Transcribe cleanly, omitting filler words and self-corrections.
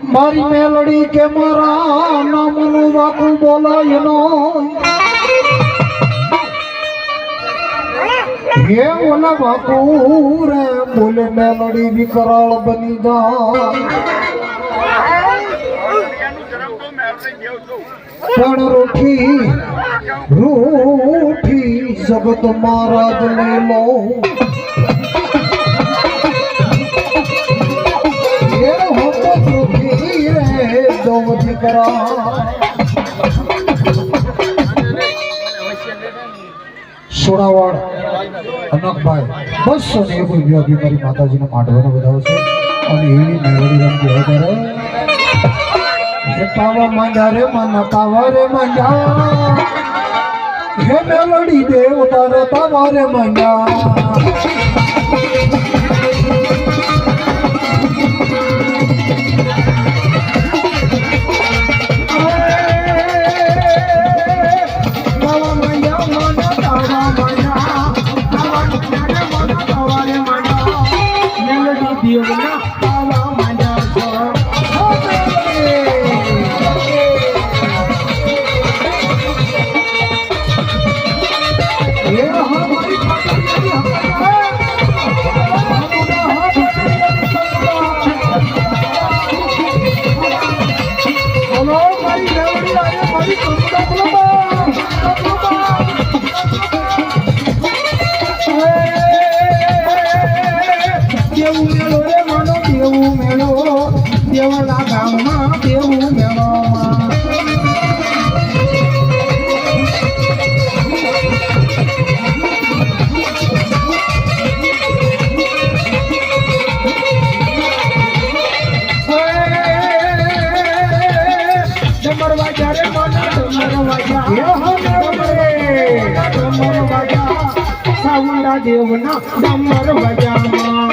મારી મેલડી કે મારા નામનું વાકું બોલાય નો હે ઓલા બાપુ રે બોલે મેલડી વિકરાળ બની જાય પણ રૂઠી જગત મહારાજ લઈ લો એ હોતો રૂઠી રે દો દીકરા સોડાવાડ અનકભાઈ 201 રૂપિયા મારી માતાજીને માંડવાનો વધાવો છે અને એવી મેળવી રંગ કરે તાવા માંડા રે માના તાવા રે માંડા હે મેલડી દેવ તારા તાવા રે માંડા દેવના ડમર બજામાં